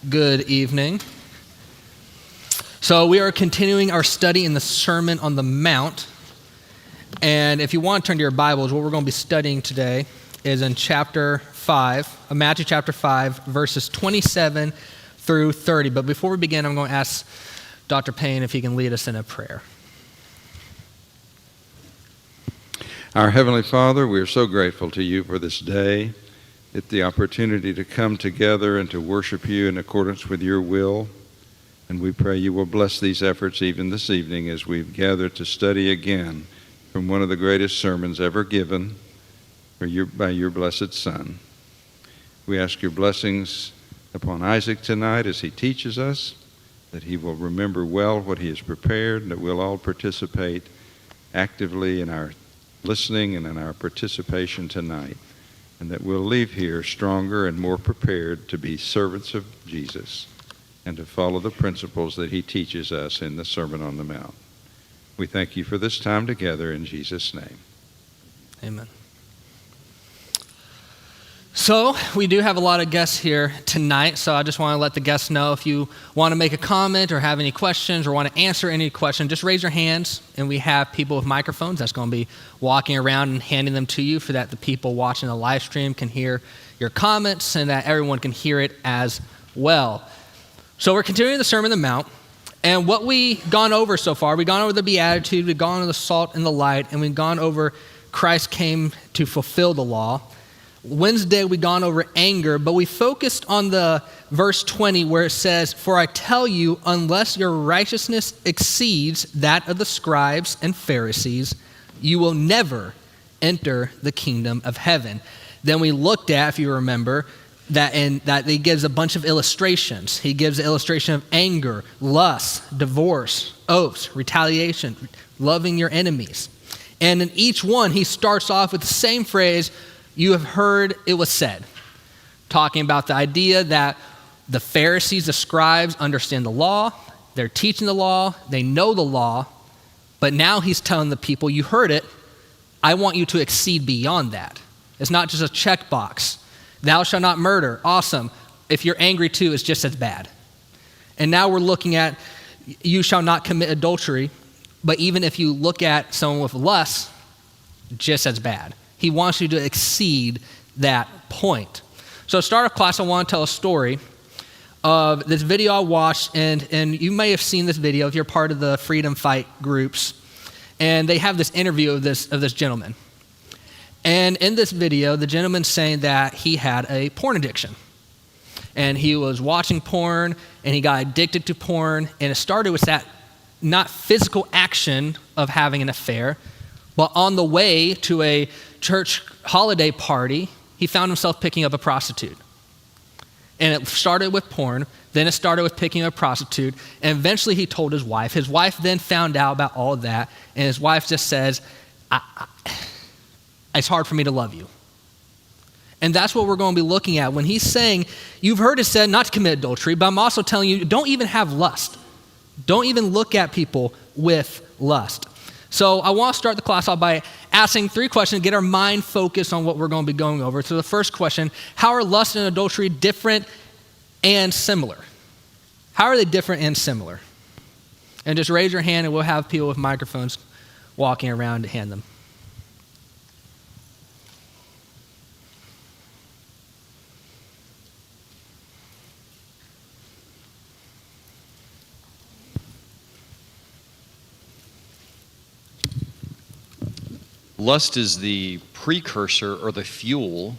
Good evening. So we are continuing our study in the Sermon on the Mount. And if you want to turn to your Bibles, what we're going to be studying today is in Matthew chapter 5, verses 27 through 30. But before we begin, I'm going to ask Dr. Payne if he can lead us in a prayer. Our Heavenly Father, we are so grateful to you for this day. It's the opportunity to come together and to worship you in accordance with your will. And we pray you will bless these efforts even this evening as we've gathered to study again from one of the greatest sermons ever given by your blessed Son. We ask your blessings upon Isaac tonight as he teaches us, that he will remember well what he has prepared, and that we'll all participate actively in our listening and in our participation tonight, and that we'll leave here stronger and more prepared to be servants of Jesus and to follow the principles that he teaches us in the Sermon on the Mount. We thank you for this time together in Jesus' name. Amen. So we do have a lot of guests here tonight, so I just want to let the guests know if you want to make a comment or have any questions or want to answer any question, just raise your hands, and we have people with microphones that's going to be walking around and handing them to you so that the people watching the live stream can hear your comments and that everyone can hear it as well. So we're continuing the Sermon on the Mount, and what we've gone over so far, we've gone over the Beatitude, we've gone over the salt and the light, and we've gone over Christ came to fulfill the law. Wednesday, we've gone over anger, but we focused on the verse 20 where it says, "For I tell you, unless your righteousness exceeds that of the scribes and Pharisees, you will never enter the kingdom of heaven." Then we looked at, if you remember, that he gives a bunch of illustrations. He gives an illustration of anger, lust, divorce, oaths, retaliation, loving your enemies. And in each one, he starts off with the same phrase, "You have heard it was said," talking about the idea that the Pharisees, the scribes, understand the law, they're teaching the law, they know the law, but now he's telling the people, you heard it, I want you to exceed beyond that. It's not just a checkbox. Thou shalt not murder, awesome. If you're angry too, it's just as bad. And now we're looking at, you shall not commit adultery, but even if you look at someone with lust, just as bad. He wants you to exceed that point. So to start off class, I want to tell a story of this video I watched, and you may have seen this video if you're part of the Freedom Fight groups. And they have this interview of this gentleman. And in this video, the gentleman's saying that he had a porn addiction. And he was watching porn, and he got addicted to porn, and it started with that not physical action of having an affair, but on the way to a church holiday party, he found himself picking up a prostitute. And it started with porn, then it started with picking up a prostitute, and eventually he told his wife. His wife then found out about all of that, and his wife just says, it's hard for me to love you. And that's what we're going to be looking at. When he's saying, you've heard it said not to commit adultery, but I'm also telling you, don't even have lust. Don't even look at people with lust. So I want to start the class off by asking 3 questions to get our mind focused on what we're going to be going over. So the first question, how are lust and adultery different and similar? How are they different and similar? And just raise your hand and we'll have people with microphones walking around to hand them. Lust is the precursor or the fuel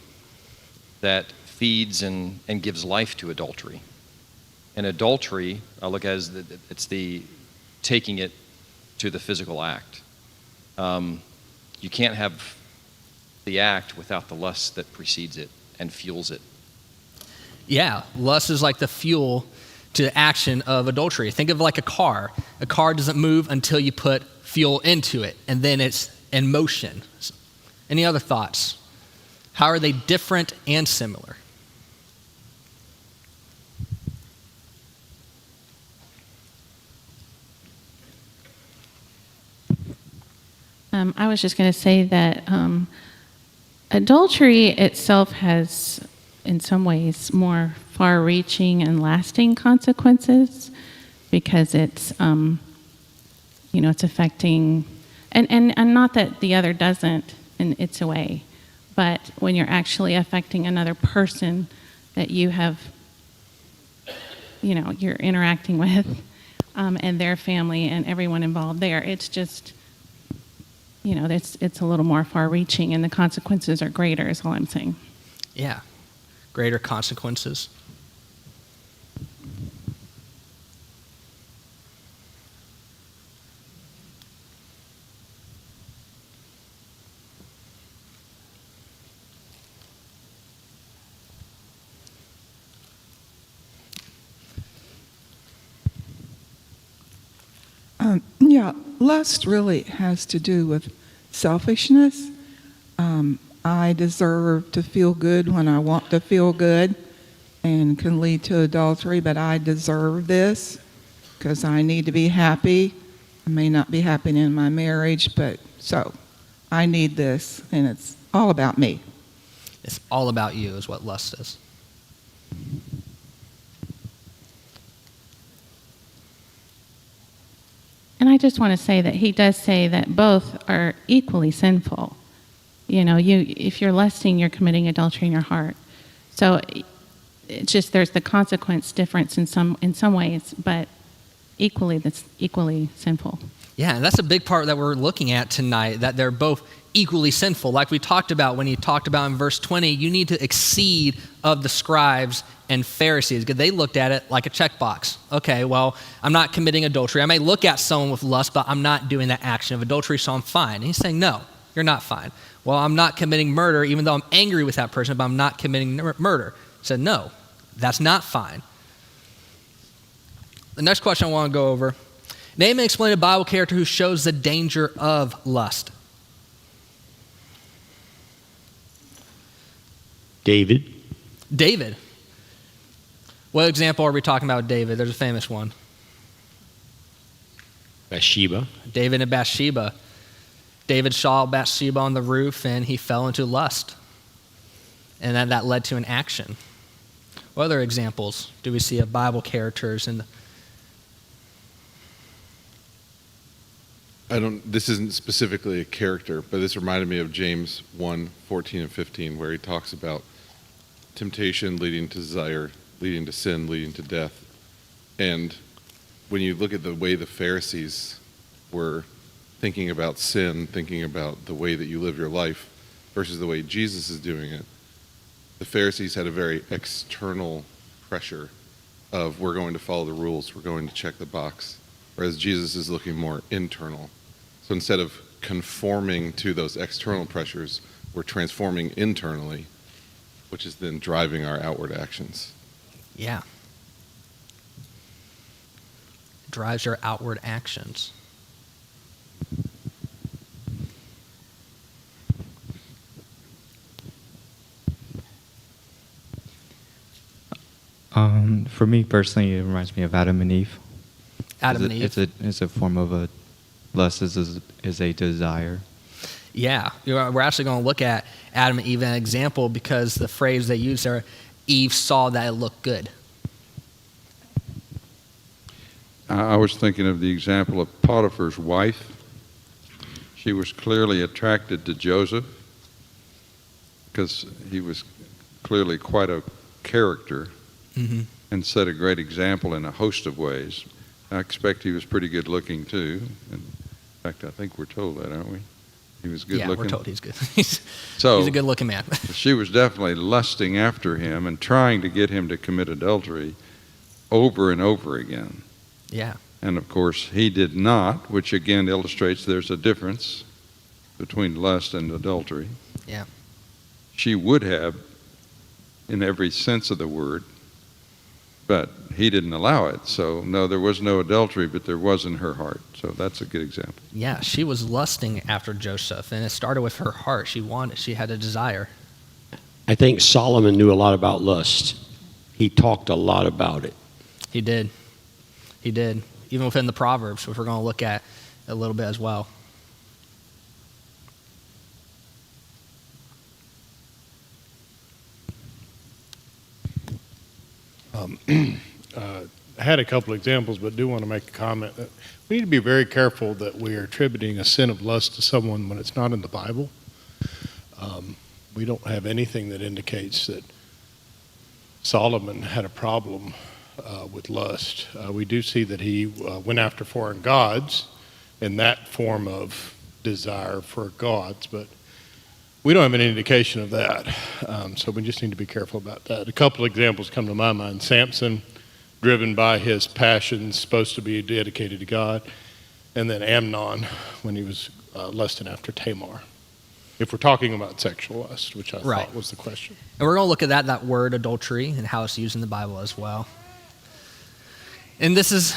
that feeds and gives life to adultery. And adultery, I look at as it's the taking it to the physical act. You can't have the act without the lust that precedes it and fuels it. Yeah, lust is like the fuel to the action of adultery. Think of it like a car. A car doesn't move until you put fuel into it, and then it's in motion. Any other thoughts? How are they different and similar? I was just going to say that adultery itself has, in some ways, more far-reaching and lasting consequences because it's, it's affecting, and not that the other doesn't in its a way, but when you're actually affecting another person that you have, you're interacting with, and their family and everyone involved there, it's just, it's a little more far-reaching, and the consequences are greater, is all I'm saying. Yeah, greater consequences. Yeah, lust really has to do with selfishness. I deserve to feel good when I want to feel good and can lead to adultery, but I deserve this because I need to be happy. I may not be happy in my marriage, but so I need this, and it's all about me. It's all about you is what lust is. And I just want to say that he does say that both are equally sinful. If you're lusting, you're committing adultery in your heart. So it's just there's the consequence difference in some ways, but that's equally sinful. Yeah, and that's a big part that we're looking at tonight, that they're both equally sinful. Like we talked about when he talked about in verse 20, you need to exceed of the scribes and Pharisees, because they looked at it like a checkbox. Okay, well, I'm not committing adultery. I may look at someone with lust, but I'm not doing that action of adultery, so I'm fine. And he's saying, no, you're not fine. Well, I'm not committing murder, even though I'm angry with that person, but I'm not committing murder. He said, no, that's not fine. The next question I want to go over, name and explain a Bible character who shows the danger of lust. David. David. What example are we talking about with David? There's a famous one. Bathsheba. David and Bathsheba. David saw Bathsheba on the roof and he fell into lust. And then that led to an action. What other examples do we see of Bible characters in This isn't specifically a character, but this reminded me of James 1:14 and 15, where he talks about temptation leading to desire, leading to sin, leading to death. And when you look at the way the Pharisees were thinking about sin, thinking about the way that you live your life versus the way Jesus is doing it, the Pharisees had a very external pressure of we're going to follow the rules, we're going to check the box, whereas Jesus is looking more internal. So instead of conforming to those external pressures, we're transforming internally, which is then driving our outward actions. Yeah. Drives your outward actions. For me personally, it reminds me of Adam and Eve. Adam and Eve. It's a form of a lust is a desire. Yeah, we're actually going to look at Adam and Eve as an example because the phrase they use there, Eve saw that it looked good. I was thinking of the example of Potiphar's wife. She was clearly attracted to Joseph because he was clearly quite a character and set a great example in a host of ways. I expect he was pretty good looking too. In fact, I think we're told that, aren't we? He was good looking. Yeah, we're told he's good. He's So a good looking man. she was definitely lusting after him and trying to get him to commit adultery over and over again. Yeah. And of course, he did not, which again illustrates there's a difference between lust and adultery. Yeah. She would have, in every sense of the word, but he didn't allow it. So, no, there was no adultery, but there was in her heart. So that's a good example. Yeah, she was lusting after Joseph, and it started with her heart. She had a desire. I think Solomon knew a lot about lust. He talked a lot about it. He did. He did. Even within the Proverbs, which we're going to look at a little bit as well. I had a couple examples, but do want to make a comment. We need to be very careful that we are attributing a sin of lust to someone when it's not in the Bible. We don't have anything that indicates that Solomon had a problem with lust. We do see that he went after foreign gods in that form of desire for gods, but we don't have any indication of that. So we just need to be careful about that. A couple examples come to my mind. Samson, driven by his passions, supposed to be dedicated to God, and then Amnon, when he was lusting after Tamar. If we're talking about sexual lust, which I Right. thought was the question. And we're going to look at that word adultery and how it's used in the Bible as well. And this is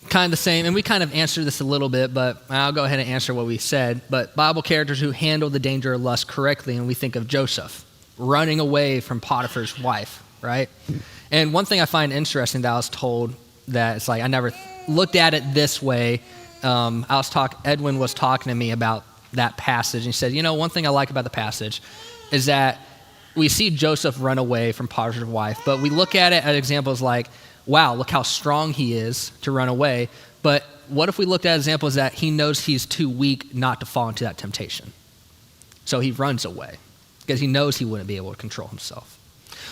kind of the same, and we kind of answered this a little bit, but I'll go ahead and answer what we said. But Bible characters who handle the danger of lust correctly, and we think of Joseph running away from Potiphar's wife, right? And one thing I find interesting that I was told that it's like I never looked at it this way. Edwin was talking to me about that passage, and he said, one thing I like about the passage is that we see Joseph run away from Potiphar's wife, but we look at it as examples like, wow, look how strong he is to run away. But what if we looked at examples that he knows he's too weak not to fall into that temptation? So he runs away because he knows he wouldn't be able to control himself.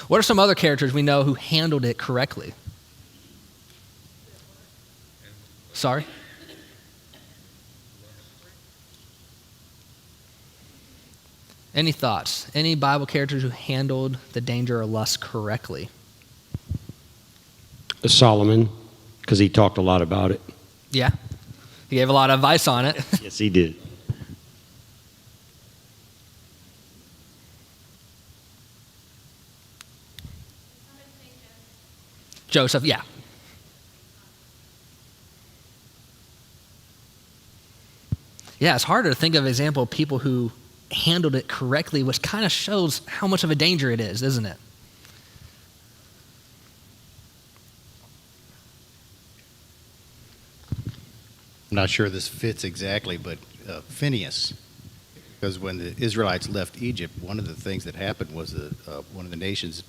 What are some other characters we know who handled it correctly? Sorry? Any thoughts? Any Bible characters who handled the danger of lust correctly? Solomon, because he talked a lot about it. Yeah. He gave a lot of advice on it. Yes, he did. Joseph, yeah. Yeah, it's harder to think of an example of people who handled it correctly, which kind of shows how much of a danger it is, isn't it? I'm not sure this fits exactly, but Phineas, because when the Israelites left Egypt, one of the things that happened was that one of the nations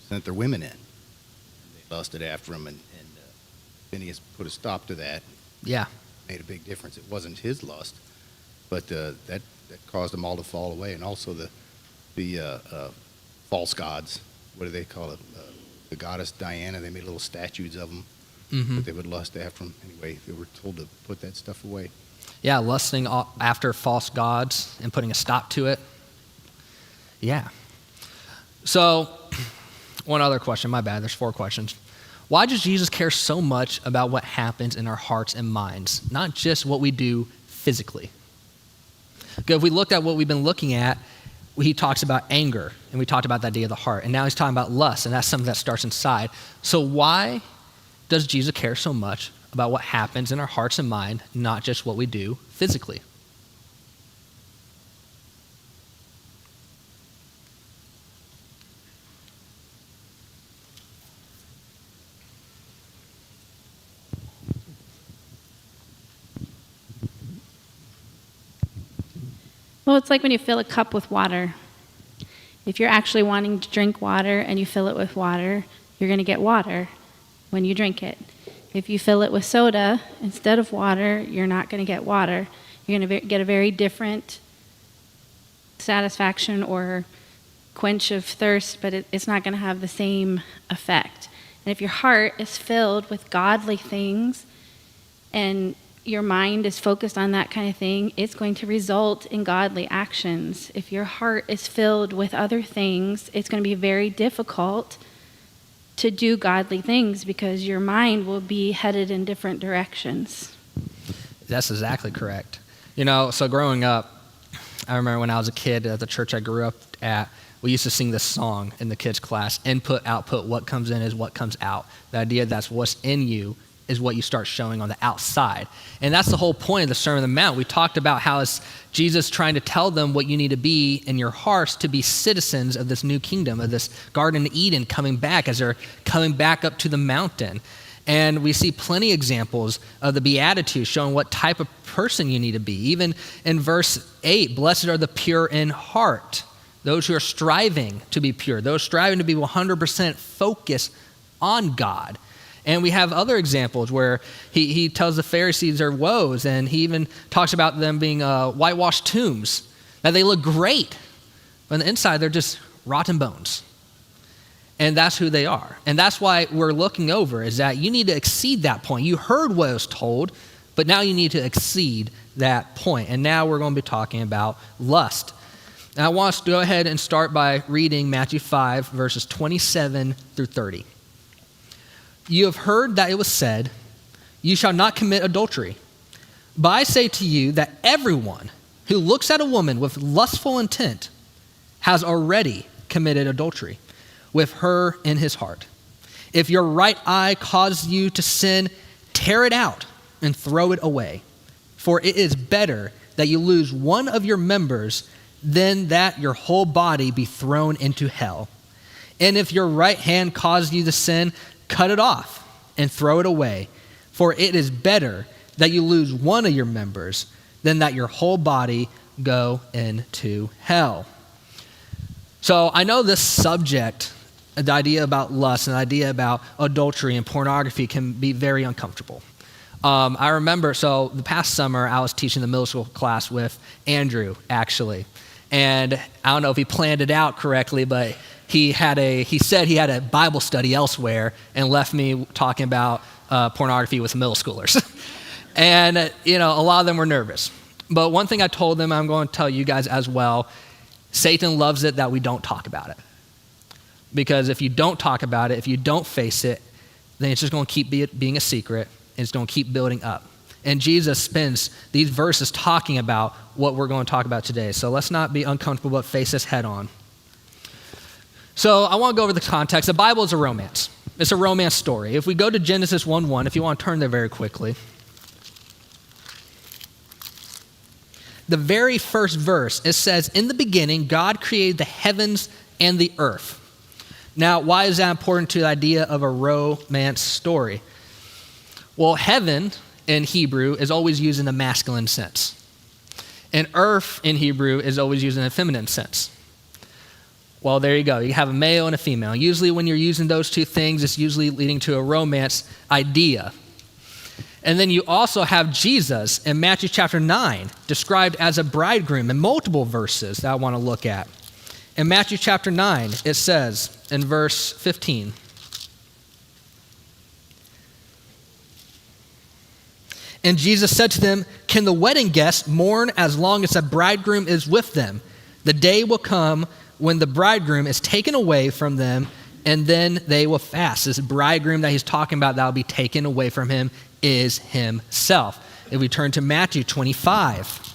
sent their women in. They lusted after them, and Phineas put a stop to that. Yeah. Made a big difference. It wasn't his lust, but that caused them all to fall away. And also the false gods, what do they call it? The goddess Diana, they made little statues of them. Mm-hmm. But they would lust after them. Anyway, they were told to put that stuff away. Yeah, lusting after false gods and putting a stop to it. Yeah. So, one other question, my bad, there's 4 questions. Why does Jesus care so much about what happens in our hearts and minds, not just what we do physically? Because if we looked at what we've been looking at, he talks about anger, and we talked about that idea of the heart, and now he's talking about lust, and that's something that starts inside. So why does Jesus care so much about what happens in our hearts and mind, not just what we do physically? Well, it's like when you fill a cup with water. If you're actually wanting to drink water and you fill it with water, you're going to get water when you drink it. If you fill it with soda instead of water, you're not going to get water. You're going to get a very different satisfaction or quench of thirst, but it's not going to have the same effect. And if your heart is filled with godly things and your mind is focused on that kind of thing, it's going to result in godly actions. If your heart is filled with other things, it's going to be very difficult to do godly things because your mind will be headed in different directions. That's exactly correct. So growing up, I remember when I was a kid at the church I grew up at, we used to sing this song in the kids' class, input, output, what comes in is what comes out. The idea that's what's in you is what you start showing on the outside. And that's the whole point of the Sermon on the Mount. We talked about how it's Jesus trying to tell them what you need to be in your hearts to be citizens of this new kingdom, of this Garden of Eden coming back as they're coming back up to the mountain. And we see plenty of examples of the Beatitudes showing what type of person you need to be. Even in verse 8, blessed are the pure in heart, those who are striving to be pure, those striving to be 100% focused on God. And we have other examples where he tells the Pharisees their woes, and he even talks about them being whitewashed tombs, that they look great, but on the inside they're just rotten bones. And that's who they are. And that's why we're looking over, is that you need to exceed that point. You heard what was told, but now you need to exceed that point. And now we're going to be talking about lust. And I want us to go ahead and start by reading Matthew 5, verses 27 through 30. You have heard that it was said, you shall not commit adultery. But I say to you that everyone who looks at a woman with lustful intent has already committed adultery with her in his heart. If your right eye causes you to sin, tear it out and throw it away. For it is better that you lose one of your members than that your whole body be thrown into hell. And if your right hand causes you to sin, cut it off and throw it away. For it is better that you lose one of your members than that your whole body go into hell. So I know this subject, the idea about lust and the idea about adultery and pornography, can be very uncomfortable. I remember, so the past summer, I was teaching the middle school class with Andrew, actually. And I don't know if he planned it out correctly, but he said he had a Bible study elsewhere and left me talking about pornography with middle schoolers. And, a lot of them were nervous. But one thing I told them, I'm going to tell you guys as well, Satan loves it that we don't talk about it. Because if you don't talk about it, if you don't face it, then it's just going to keep being a secret, and it's going to keep building up. And Jesus spends these verses talking about what we're going to talk about today. So let's not be uncomfortable, but face this head on. So I want to go over the context. The Bible is a romance. It's a romance story. If we go to Genesis 1:1, if you want to turn there very quickly. The very first verse, it says, in the beginning, God created the heavens and the earth. Now, why is that important to the idea of a romance story? Well, heaven in Hebrew is always used in a masculine sense. And earth in Hebrew is always used in a feminine sense. Well, there you go. You have a male and a female. Usually when you're using those two things, it's usually leading to a romance idea. And then you also have Jesus in Matthew chapter 9, described as a bridegroom in multiple verses that I want to look at. In Matthew chapter 9, it says in verse 15, and Jesus said to them, can the wedding guests mourn as long as the bridegroom is with them? The day will come when the bridegroom is taken away from them, and then they will fast. This bridegroom that he's talking about that will be taken away from him is himself. If we turn to Matthew 25.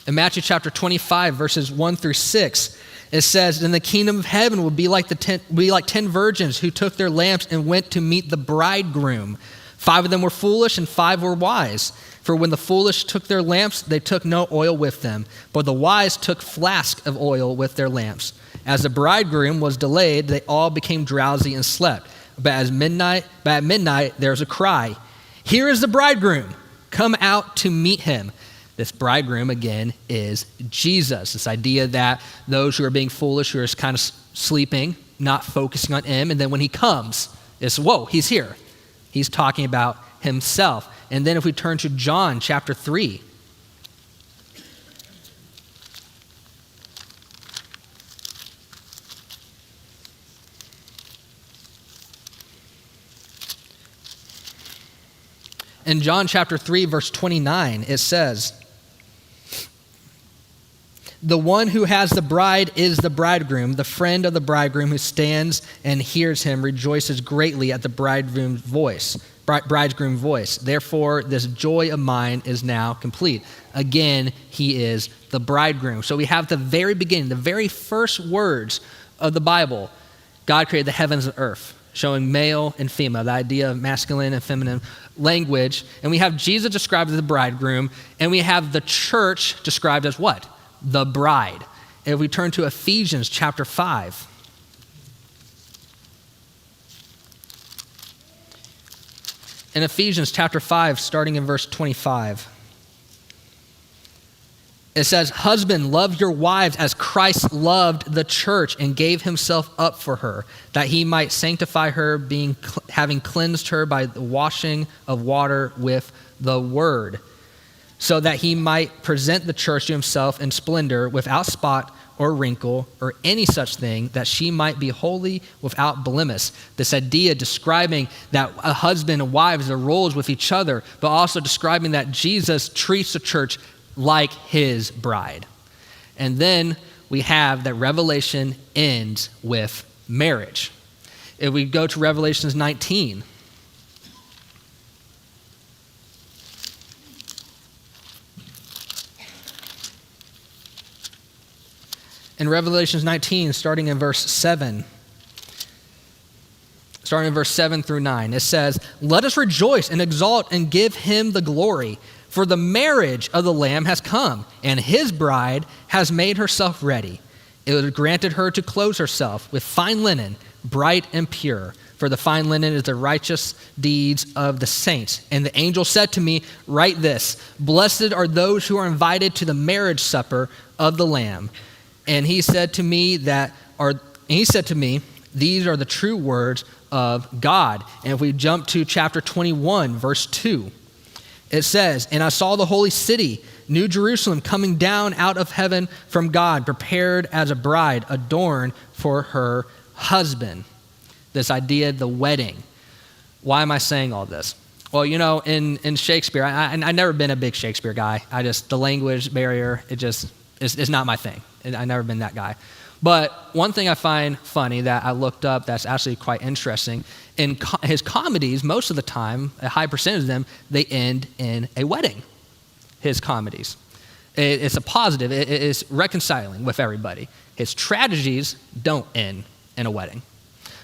In Matthew chapter 25, verses 1 through 6, it says, "Then the kingdom of heaven will be like 10 virgins who took their lamps and went to meet the bridegroom. 5 of them were foolish and 5 were wise. For when the foolish took their lamps, they took no oil with them, but the wise took flasks of oil with their lamps. As the bridegroom was delayed, they all became drowsy and slept. But at midnight there was a cry, 'Here is the bridegroom, come out to meet him.'" This bridegroom, again, is Jesus. This idea that those who are being foolish, who are kind of sleeping, not focusing on him, and then when he comes, it's, whoa, he's here. He's talking about himself. And then if we turn to John chapter 3. In John chapter 3, verse 29, it says, "The one who has the bride is the bridegroom. The friend of the bridegroom who stands and hears him rejoices greatly at the bridegroom's voice. Therefore, this joy of mine is now complete." Again, he is the bridegroom. So we have the very beginning, the very first words of the Bible. God created the heavens and earth, showing male and female, the idea of masculine and feminine language. And we have Jesus described as the bridegroom, and we have the church described as what? The bride. If we turn to Ephesians chapter 5. In Ephesians chapter 5, starting in verse 25, It says, husband, love your wives as Christ loved the church and gave himself up for her, that he might sanctify her, having cleansed her by the washing of water with the word, so that he might present the church to himself in splendor, without spot or wrinkle or any such thing, that she might be holy without blemish. This idea describing that a husband and wives, their roles with each other, but also describing that Jesus treats the church like his bride. And then we have that Revelation ends with marriage. If we go to Revelations 19, in Revelations 19, starting in verse 7 through 9, it says, let us rejoice and exult and give him the glory, for the marriage of the Lamb has come, and his bride has made herself ready. It was granted her to clothe herself with fine linen, bright and pure, for the fine linen is the righteous deeds of the saints. And the angel said to me, write this, blessed are those who are invited to the marriage supper of the Lamb. And he said to me, these are the true words of God. And if we jump to chapter 21, verse 2, it says, and I saw the holy city, New Jerusalem, coming down out of heaven from God, prepared as a bride adorned for her husband. This idea, the wedding. Why am I saying all this? Well, in Shakespeare, I've never been a big Shakespeare guy. The language barrier, it's not my thing. I've never been that guy. But one thing I find funny that I looked up that's actually quite interesting, in his comedies, most of the time, a high percentage of them, they end in a wedding, his comedies. It's a positive. It is reconciling with everybody. His tragedies don't end in a wedding.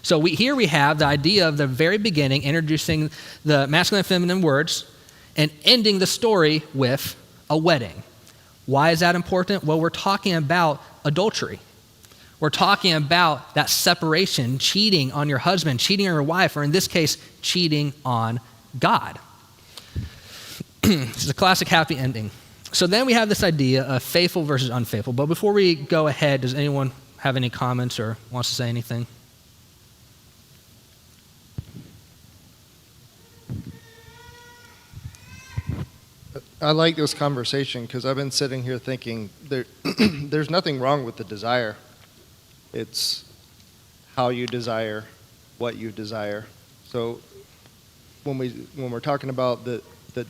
So here we have the idea of the very beginning, introducing the masculine and feminine words, and ending the story with a wedding. Why is that important? Well, we're talking about adultery. We're talking about that separation, cheating on your husband, cheating on your wife, or in this case, cheating on God. It's a classic happy ending. So then we have this idea of faithful versus unfaithful. But before we go ahead, does anyone have any comments or wants to say anything? I like this conversation because I've been sitting here thinking there's nothing wrong with the desire. It's how you desire, what you desire. So when we're talking about the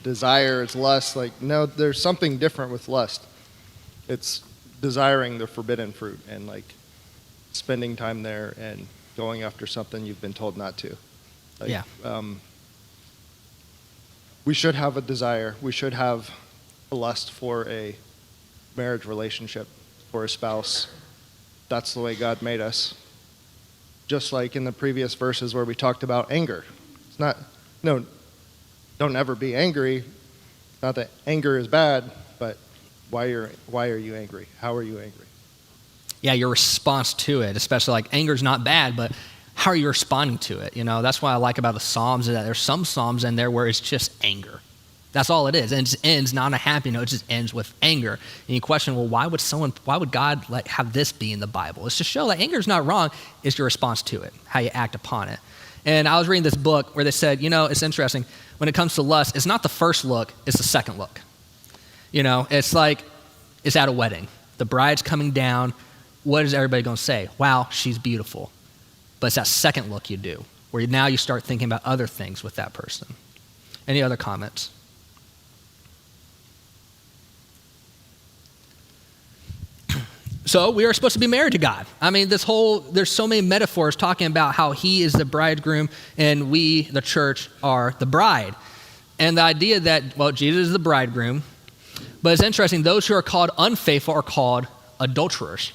desire is lust, no, there's something different with lust. It's desiring the forbidden fruit and spending time there and going after something you've been told not to. We should have a desire. We should have a lust for a marriage relationship, for a spouse. That's the way God made us. Just like in the previous verses where we talked about anger. Don't ever be angry. Not that anger is bad, but why are you angry? How are you angry? Yeah, your response to it, especially anger is not bad, but how are you responding to it? That's what I like about the Psalms, is that there's some Psalms in there where it's just anger. That's all it is. And it just ends not on a happy note, it just ends with anger. And you question, well, why would God have this be in the Bible? It's to show that anger is not wrong, it's your response to it, how you act upon it. And I was reading this book where they said, it's interesting, when it comes to lust, it's not the first look, it's the second look. It's it's at a wedding. The bride's coming down. What is everybody going to say? Wow, she's beautiful. But it's that second look you do, where now you start thinking about other things with that person. Any other comments? So we are supposed to be married to God. There's so many metaphors talking about how he is the bridegroom and we, the church, are the bride. And the idea that, Jesus is the bridegroom, but it's interesting, those who are called unfaithful are called adulterers.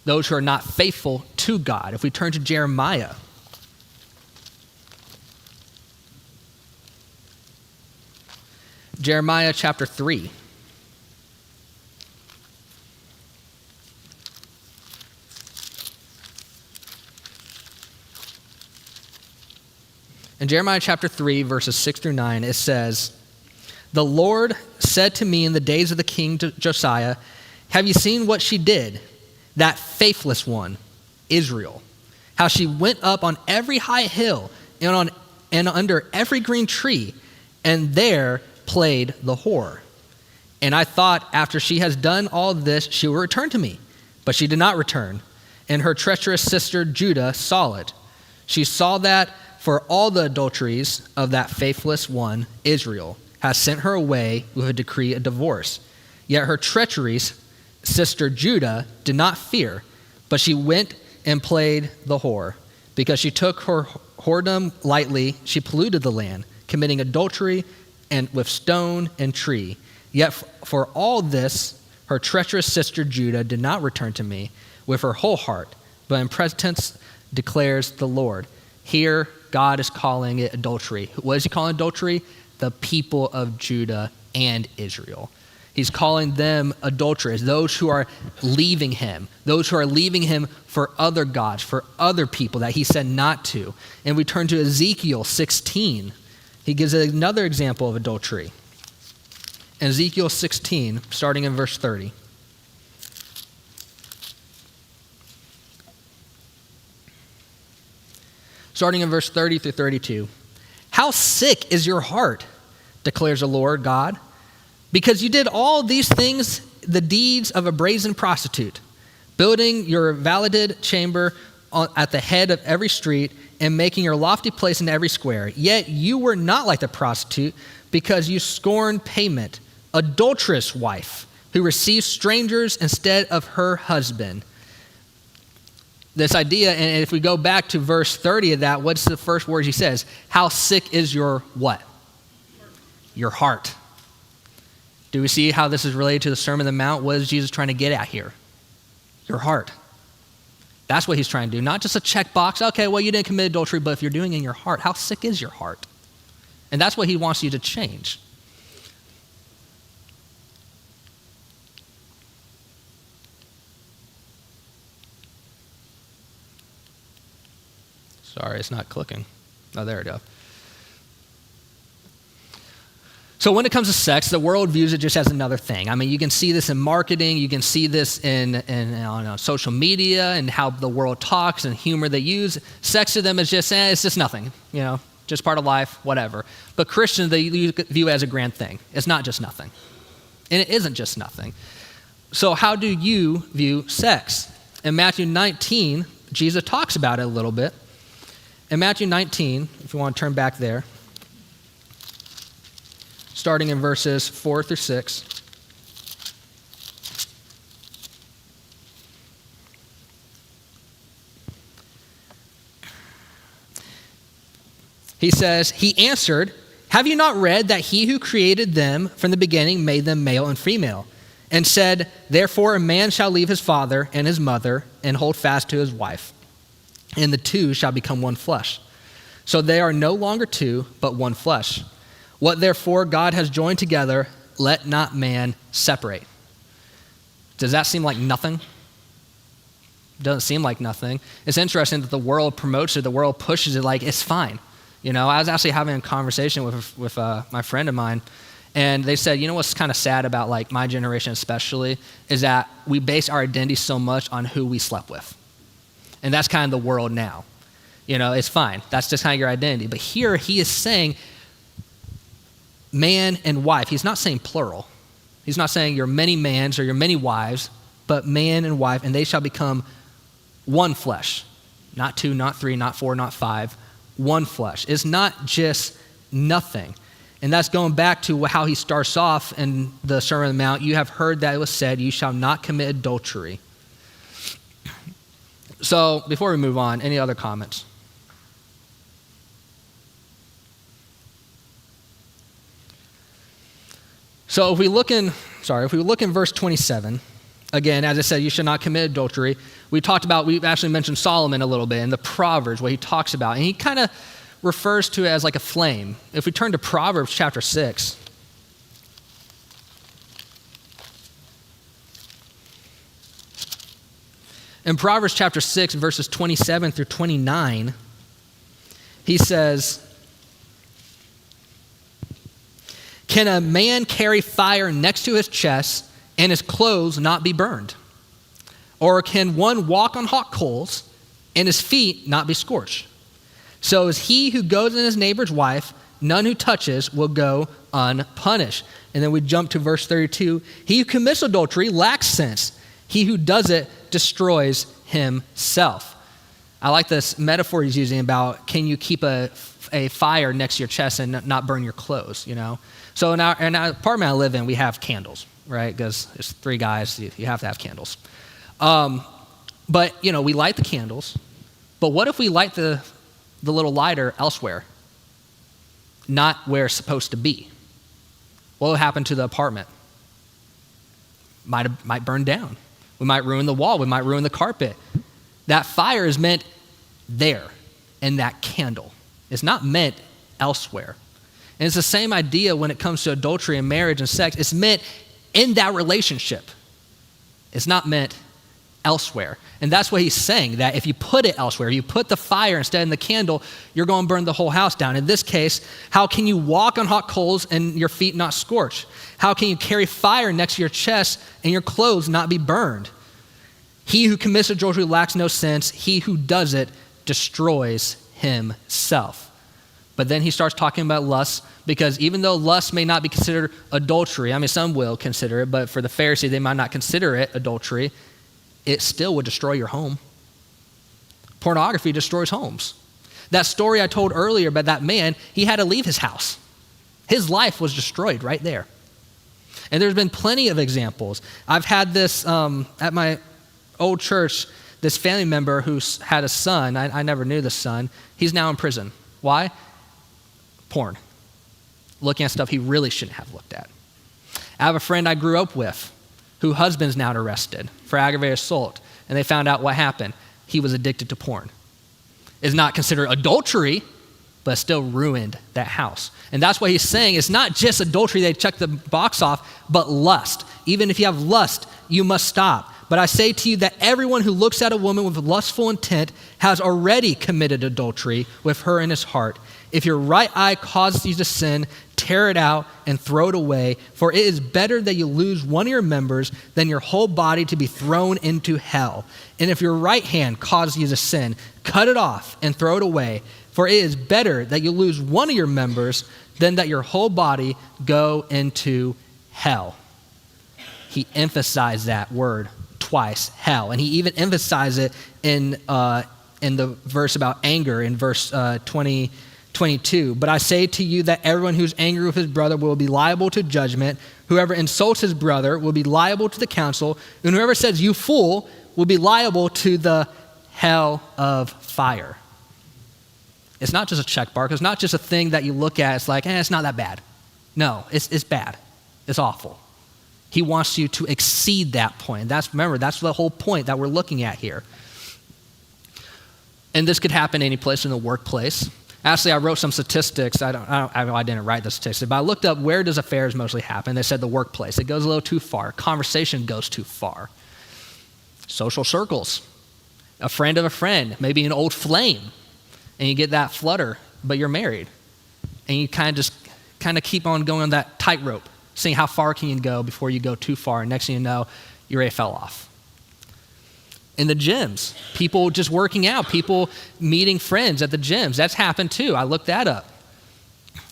Those who are not faithful to God. If we turn to Jeremiah. Jeremiah chapter 3. In Jeremiah chapter 3, verses 6 through 9, it says, The Lord said to me in the days of the king Josiah, have you seen what she did? That faithless one, Israel. How she went up on every high hill and under every green tree, and there played the whore. And I thought, after she has done all this, she will return to me. But she did not return. And her treacherous sister Judah saw it. She saw that for all the adulteries of that faithless one, Israel has sent her away with a decree of divorce. Yet her treacheries, sister Judah, did not fear, but she went and played the whore. Because she took her whoredom lightly, she polluted the land, committing adultery and with stone and tree. Yet for all this, her treacherous sister Judah did not return to me with her whole heart, but in presence declares the Lord. Here, God is calling it adultery. What is he calling adultery? The people of Judah and Israel. He's calling them adulterers, those who are leaving him for other gods, for other people that he said not to. And we turn to Ezekiel 16. He gives another example of adultery. In Ezekiel 16, starting in verse 30. Starting in verse 30 through 32. How sick is your heart, declares the Lord God, because you did all these things, the deeds of a brazen prostitute, building your valeted chamber at the head of every street and making your lofty place in every square. Yet you were not like the prostitute, because you scorned payment, adulterous wife, who receives strangers instead of her husband. This idea, and if we go back to verse 30 of that, what's the first words he says? How sick is your what? Your heart. Do we see how this is related to the Sermon on the Mount? What is Jesus trying to get at here? Your heart. That's what he's trying to do. Not just a checkbox. Okay, well, you didn't commit adultery, but if you're doing it in your heart, how sick is your heart? And that's what he wants you to change. Sorry, it's not clicking. Oh, there we go. So when it comes to sex, the world views it just as another thing. I mean, you can see this in marketing. You can see this on social media and how the world talks and humor they use. Sex to them is just, it's just nothing, just part of life, whatever. But Christians, they view it as a grand thing. It's not just nothing. And it isn't just nothing. So how do you view sex? In Matthew 19, Jesus talks about it a little bit. In Matthew 19, if you want to turn back there, starting in verses 4 through 6. He says, he answered, have you not read that he who created them from the beginning made them male and female, and said, therefore a man shall leave his father and his mother and hold fast to his wife, and the two shall become one flesh. So they are no longer two, but one flesh. What therefore God has joined together, let not man separate. Does that seem like nothing? Doesn't seem like nothing. It's interesting that the world promotes it, the world pushes it like it's fine. I was actually having a conversation with my friend of mine, and they said, what's kind of sad about like my generation especially, is that we base our identity so much on who we slept with. And that's kind of the world now. It's fine. That's just kind of your identity. But here he is saying man and wife. He's not saying plural. He's not saying your many mans or your many wives, but man and wife, and they shall become one flesh. Not two, not three, not four, not five. One flesh. It's not just nothing. And that's going back to how he starts off in the Sermon on the Mount. You have heard that it was said, you shall not commit adultery. So before we move on, any other comments? So if we look in verse 27, again, as I said, you should not commit adultery. We've actually mentioned Solomon a little bit in the Proverbs, what he talks about. And he kind of refers to it as like a flame. If we turn to Proverbs chapter 6. In Proverbs chapter 6, verses 27 through 29, he says, Can a man carry fire next to his chest and his clothes not be burned? Or can one walk on hot coals and his feet not be scorched? So is he who goes in his neighbor's wife, none who touches will go unpunished. And then we jump to verse 32. He who commits adultery lacks sense. He who does it destroys himself. I like this metaphor he's using about, can you keep a fire next to your chest and not burn your clothes, you know? So in our apartment I live in, we have candles, right? Because it's 3 guys, you have to have candles. But, you know, we light the candles. But what if we light the little lighter elsewhere? Not where it's supposed to be. What will happen to the apartment? Might burn down. We might ruin the wall. We might ruin the carpet. That fire is meant there in that candle. It's not meant elsewhere. And it's the same idea when it comes to adultery and marriage and sex. It's meant in that relationship. It's not meant elsewhere. And that's what he's saying, that if you put it elsewhere, you put the fire instead in the candle, you're going to burn the whole house down. In this case, how can you walk on hot coals and your feet not scorched? How can you carry fire next to your chest and your clothes not be burned? He who commits adultery lacks no sense. He who does it destroys himself. But then he starts talking about lust, because even though lust may not be considered adultery, I mean, some will consider it, but for the Pharisee, they might not consider it adultery. It still would destroy your home. Pornography destroys homes. That story I told earlier about that man, he had to leave his house. His life was destroyed right there. And there's been plenty of examples. I've had this at my old church, this family member who had a son. I never knew the son. He's now in prison. Why? Porn. Looking at stuff he really shouldn't have looked at. I have a friend I grew up with whose husband's now arrested for aggravated assault, and they found out what happened. He was addicted to porn. It's not considered adultery, but it still ruined that house. And that's what he's saying. It's not just adultery, they check the box off, but lust. Even if you have lust, you must stop. But I say to you that everyone who looks at a woman with lustful intent has already committed adultery with her in his heart. If your right eye causes you to sin, tear it out and throw it away, for it is better that you lose one of your members than your whole body to be thrown into hell. And if your right hand causes you to sin, cut it off and throw it away, for it is better that you lose one of your members than that your whole body go into hell. He emphasized that word twice, hell. And he even emphasized it in the verse about anger in verse 22. But I say to you that everyone who's angry with his brother will be liable to judgment. Whoever insults his brother will be liable to the council. And whoever says, you fool, will be liable to the hell of fire. It's not just a check mark. It's not just a thing that you look at. It's like, it's not that bad. No, it's bad. It's awful. He wants you to exceed that point. Remember, that's the whole point that we're looking at here. And this could happen any place in the workplace. Actually, I wrote some statistics. I didn't write the statistics, but I looked up where does affairs mostly happen. They said the workplace. It goes a little too far. Conversation goes too far. Social circles. A friend of a friend, maybe an old flame, and you get that flutter, but you're married. And you kind of keep on going on that tightrope, seeing how far can you go before you go too far. And next thing you know, you already fell off. In the gyms, people just working out, people meeting friends at the gyms. That's happened too. I looked that up.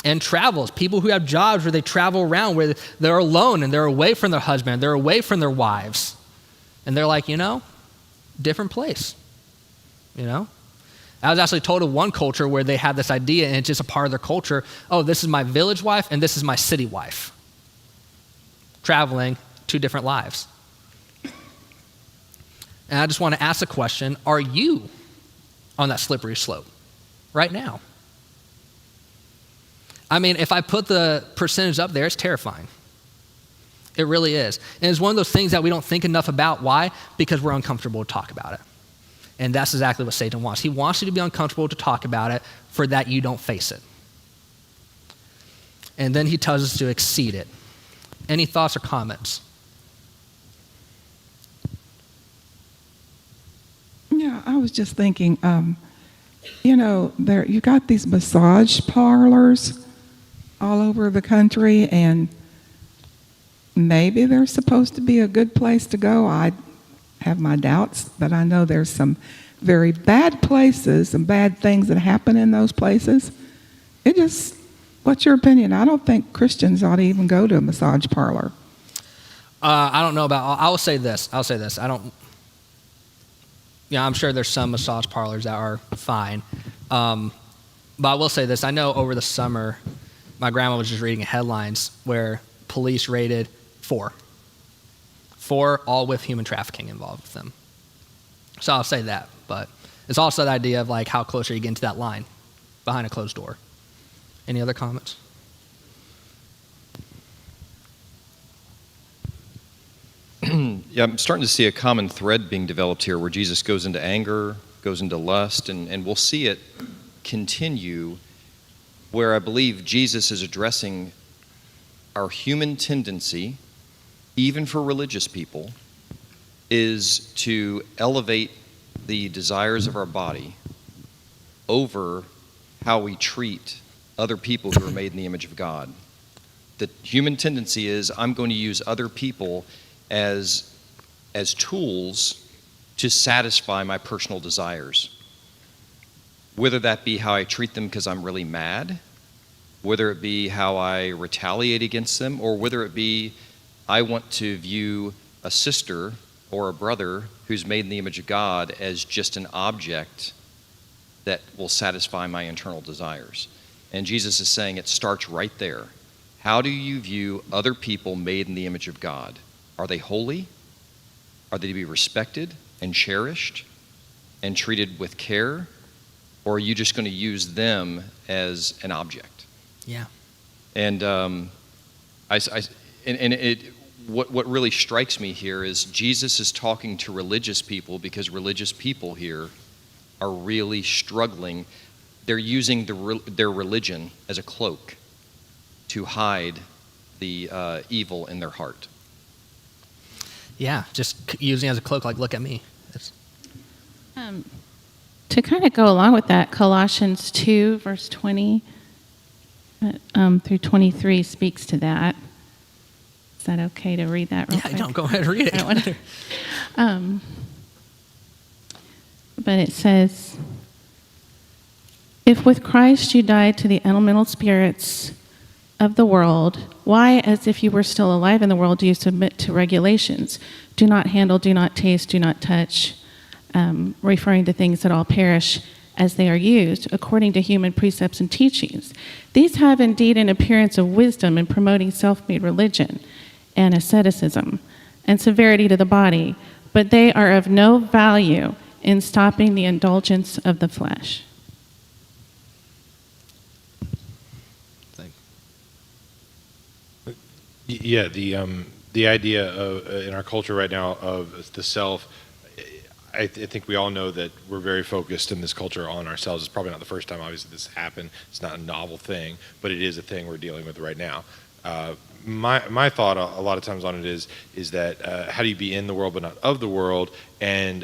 And travels, people who have jobs where they travel around, where they're alone and they're away from their husband, they're away from their wives. And they're like, different place, I was actually told of one culture where they had this idea, and it's just a part of their culture. Oh, this is my village wife and this is my city wife. Traveling 2 different lives. And I just want to ask a question. Are you on that slippery slope right now? I mean, if I put the percentage up there, it's terrifying. It really is. And it's one of those things that we don't think enough about. Why? Because we're uncomfortable to talk about it. And that's exactly what Satan wants. He wants you to be uncomfortable to talk about it for that you don't face it. And then he tells us to exceed it. Any thoughts or comments? Yeah, I was just thinking, you got these massage parlors, all over the country, and maybe they're supposed to be a good place to go. I have my doubts, but I know there's some very bad places and bad things that happen in those places. What's your opinion? I don't think Christians ought to even go to a massage parlor. I don't know about, I will say this. I'm sure there's some massage parlors that are fine. But I will say this. I know over the summer, my grandma was just reading headlines where police raided 4, all with human trafficking involved with them. So I'll say that. But it's also the idea of like how close are you getting to that line behind a closed door. Any other comments? Yeah, I'm starting to see a common thread being developed here where Jesus goes into anger, goes into lust, and we'll see it continue where I believe Jesus is addressing our human tendency, even for religious people, is to elevate the desires of our body over how we treat other people who are made in the image of God. The human tendency is I'm going to use other people as tools to satisfy my personal desires. Whether that be how I treat them because I'm really mad, whether it be how I retaliate against them, or whether it be I want to view a sister or a brother who's made in the image of God as just an object that will satisfy my internal desires. And Jesus is saying it starts right there. How do you view other people made in the image of God? Are they holy? Are they to be respected and cherished and treated with care? Or are you just going to use them as an object? Yeah. And what really strikes me here is Jesus is talking to religious people because religious people here are really struggling. They're using their religion as a cloak to hide the evil in their heart. Yeah, just using it as a cloak, like, look at me. To kind of go along with that, Colossians 2, verse 20 through 23 speaks to that. Is that okay to read that real quick? Yeah, don't go ahead and read it. I don't want to, but it says, if with Christ you died to the elemental spirits of the world, why, as if you were still alive in the world, do you submit to regulations? Do not handle, do not taste, do not touch, referring to things that all perish as they are used, according to human precepts and teachings. These have indeed an appearance of wisdom in promoting self-made religion and asceticism and severity to the body, but they are of no value in stopping the indulgence of the flesh. Yeah, the idea of in our culture right now of the self, I think we all know that we're very focused in this culture on ourselves. It's probably not the first time, obviously, this happened. It's not a novel thing, but it is a thing we're dealing with right now. My thought a lot of times on it is that how do you be in the world but not of the world? And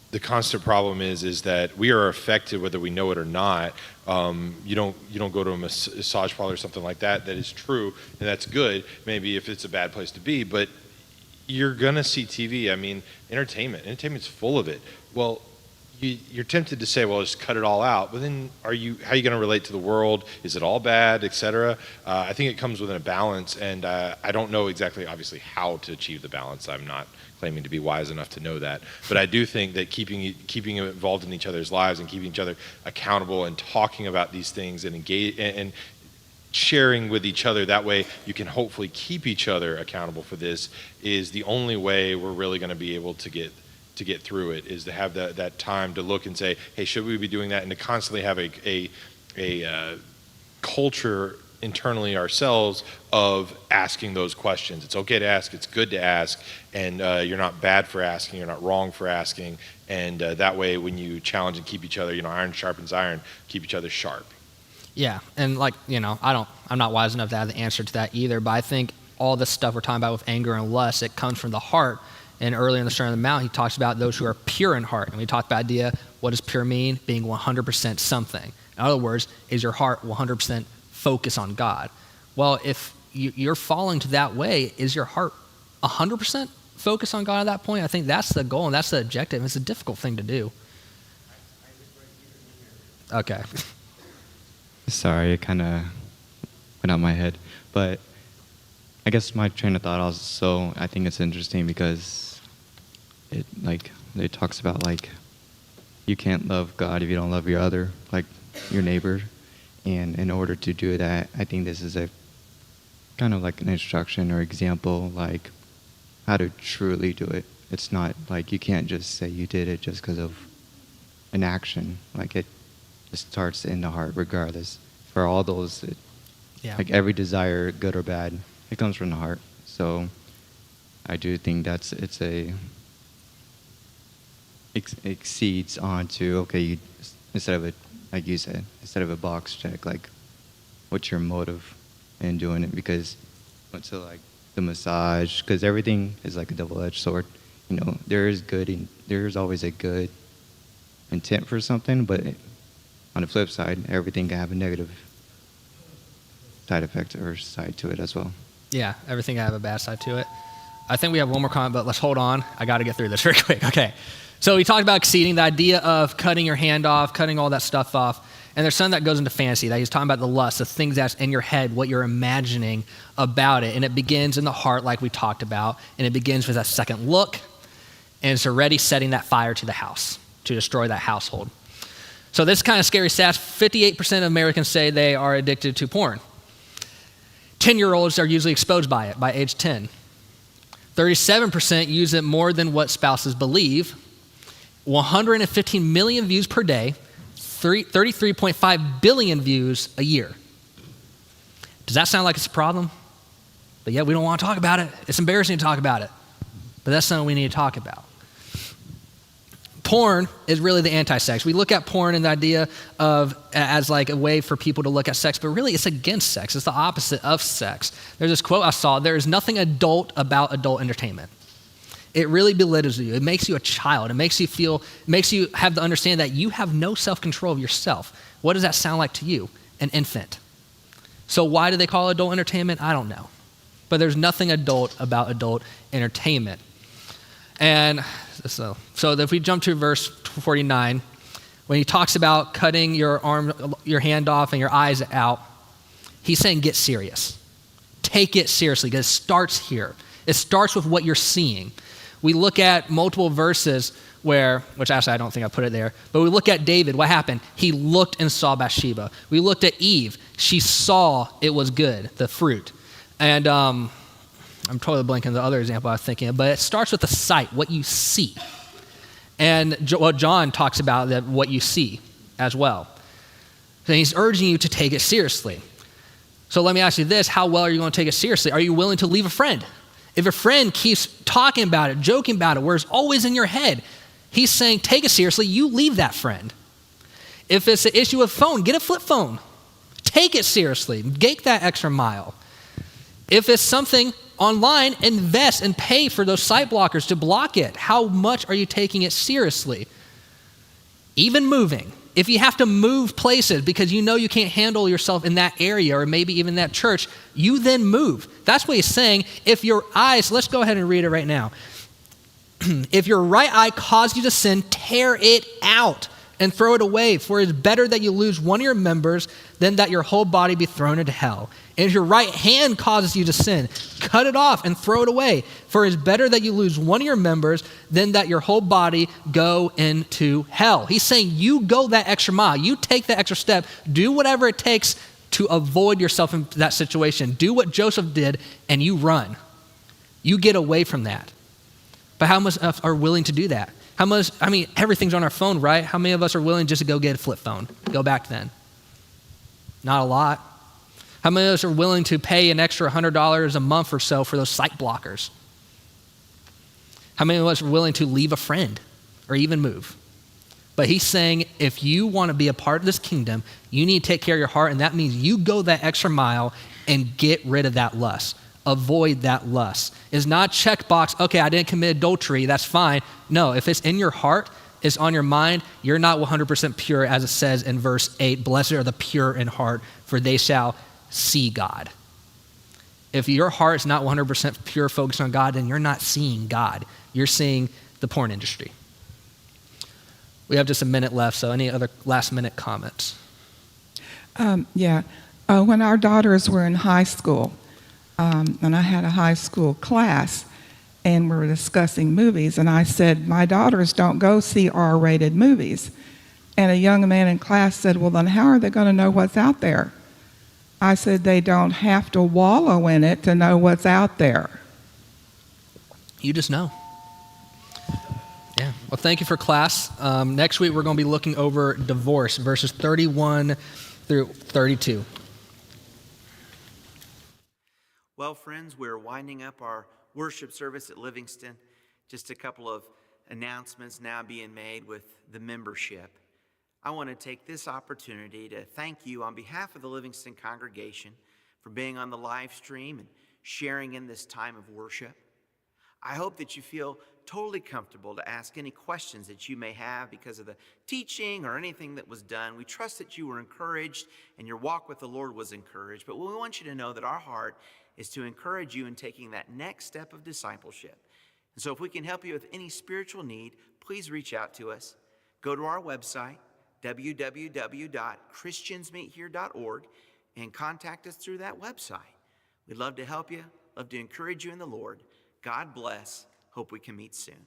the constant problem is that we are affected whether we know it or not. You don't go to a massage parlor or something like that. That is true, and that's good. Maybe if it's a bad place to be, but you're gonna see TV. I mean, entertainment's full of it. Well, you're tempted to say, well, just cut it all out. But then, how are you going to relate to the world? Is it all bad, etc.? I think it comes within a balance, and I don't know exactly, obviously, how to achieve the balance. I'm not claiming to be wise enough to know that. But I do think that keeping involved in each other's lives and keeping each other accountable and talking about these things and engage and sharing with each other, that way you can hopefully keep each other accountable for this, is the only way we're really going to be able to get through it, is to have that time to look and say, hey, should we be doing that? And to constantly have a culture internally ourselves of asking those questions. It's okay to ask, it's good to ask, and you're not bad for asking, you're not wrong for asking, and that way when you challenge and keep each other, iron sharpens iron, keep each other sharp. Yeah, and I'm not wise enough to have the answer to that either, but I think all this stuff we're talking about with anger and lust, it comes from the heart. And earlier in the Sermon on the Mount, he talks about those who are pure in heart. And we talked about the idea, what does pure mean? Being 100% something. In other words, is your heart 100% focus on God. Well, if you're falling to that way, is your heart 100% focused on God at that point? I think that's the goal and that's the objective. It's a difficult thing to do. Okay. Sorry, it kind of went out my head. But I guess my train of thought also, I think it's interesting because it talks about like you can't love God if you don't love your other, like your neighbor. And in order to do that, I think this is a kind of like an instruction or example, like how to truly do it. It's not like you can't just say you did it just because of an action. Like it starts in the heart regardless. For all those, like every desire, good or bad, it comes from the heart. So I do think exceeds onto, okay, instead of like you said, instead of a box check, like what's your motive in doing it? Because went to like the massage, because everything is like a double-edged sword. You know, there's always a good intent for something, but on the flip side, everything can have a negative side effect or side to it as well. Yeah, everything can have a bad side to it. I think we have one more comment, but let's hold on. I got to get through this very quick. Okay. So we talked about exceeding, the idea of cutting your hand off, cutting all that stuff off. And there's something that goes into fantasy, that he's talking about the lust, the things that's in your head, what you're imagining about it. And it begins in the heart like we talked about. And it begins with that second look. And it's already setting that fire to the house, to destroy that household. So this is kind of scary stats. 58% of Americans say they are addicted to porn. 10-year-olds are usually exposed by it by age 10. 37% use it more than what spouses believe. 115 million views per day, 33.5 billion views a year. Does that sound like it's a problem? But yet we don't want to talk about it. It's embarrassing to talk about it. But that's something we need to talk about. Porn is really the anti-sex. We look at porn and the idea of as like a way for people to look at sex, but really it's against sex. It's the opposite of sex. There's this quote I saw, there is nothing adult about adult entertainment. It really belittles you. It makes you a child. It makes you have the understanding that you have no self-control of yourself. What does that sound like to you? An infant. So why do they call it adult entertainment? I don't know. But there's nothing adult about adult entertainment. And so if we jump to verse 49, when he talks about cutting your hand off and your eyes out, he's saying get serious. Take it seriously, because it starts here. It starts with what you're seeing. We look at multiple verses which actually I don't think I put it there, but we look at David, what happened? He looked and saw Bathsheba. We looked at Eve. She saw it was good, the fruit. And I'm totally blanking the other example I was thinking of, but it starts with the sight, what you see. And what John talks about, that what you see as well. So he's urging you to take it seriously. So let me ask you this, how well are you going to take it seriously? Are you willing to leave a friend? If a friend keeps talking about it, joking about it, where it's always in your head, he's saying, take it seriously, you leave that friend. If it's an issue with phone, get a flip phone. Take it seriously, take that extra mile. If it's something online, invest and pay for those site blockers to block it. How much are you taking it seriously? Even moving. If you have to move places because you know you can't handle yourself in that area or maybe even that church, you then move. That's what he's saying. If your eyes, let's go ahead and read it right now. If your right eye causes you to sin, tear it out and throw it away. For it is better that you lose one of your members than that your whole body be thrown into hell. And if your right hand causes you to sin, cut it off and throw it away. For it is better that you lose one of your members than that your whole body go into hell. He's saying you go that extra mile. You take that extra step. Do whatever it takes to avoid yourself in that situation. Do what Joseph did and you run. You get away from that. But how much are willing to do that? How much, everything's on our phone, right? How many of us are willing just to go get a flip phone? Go back then. Not a lot. How many of us are willing to pay an extra $100 a month or so for those site blockers? How many of us are willing to leave a friend or even move? But he's saying if you want to be a part of this kingdom, you need to take care of your heart, and that means you go that extra mile and get rid of that lust. Avoid that lust. It's not checkbox, okay, I didn't commit adultery, that's fine. No, if it's in your heart, it's on your mind, you're not 100% pure, as it says in verse 8, blessed are the pure in heart, for they shall see God. If your heart's not 100% pure, focused on God, then you're not seeing God. You're seeing the porn industry. We have just a minute left, so any other last-minute comments? When our daughters were in high school, and I had a high school class, and we were discussing movies, and I said, my daughters don't go see R-rated movies. And a young man in class said, well, then how are they going to know what's out there? I said, they don't have to wallow in it to know what's out there. You just know. Yeah. Well, thank you for class. Next week, we're going to be looking over divorce, verses 31 through 32. Well, friends, we're winding up our worship service at Livingston. Just a couple of announcements now being made with the membership. I want to take this opportunity to thank you on behalf of the Livingston congregation for being on the live stream and sharing in this time of worship. I hope that you feel totally comfortable to ask any questions that you may have because of the teaching or anything that was done. We trust that you were encouraged and your walk with the Lord was encouraged. But we want you to know that our heart is to encourage you in taking that next step of discipleship. And so if we can help you with any spiritual need, please reach out to us. Go to our website, www.christiansmeethere.org, and contact us through that website. We'd love to help you, love to encourage you in the Lord. God bless. Hope we can meet soon.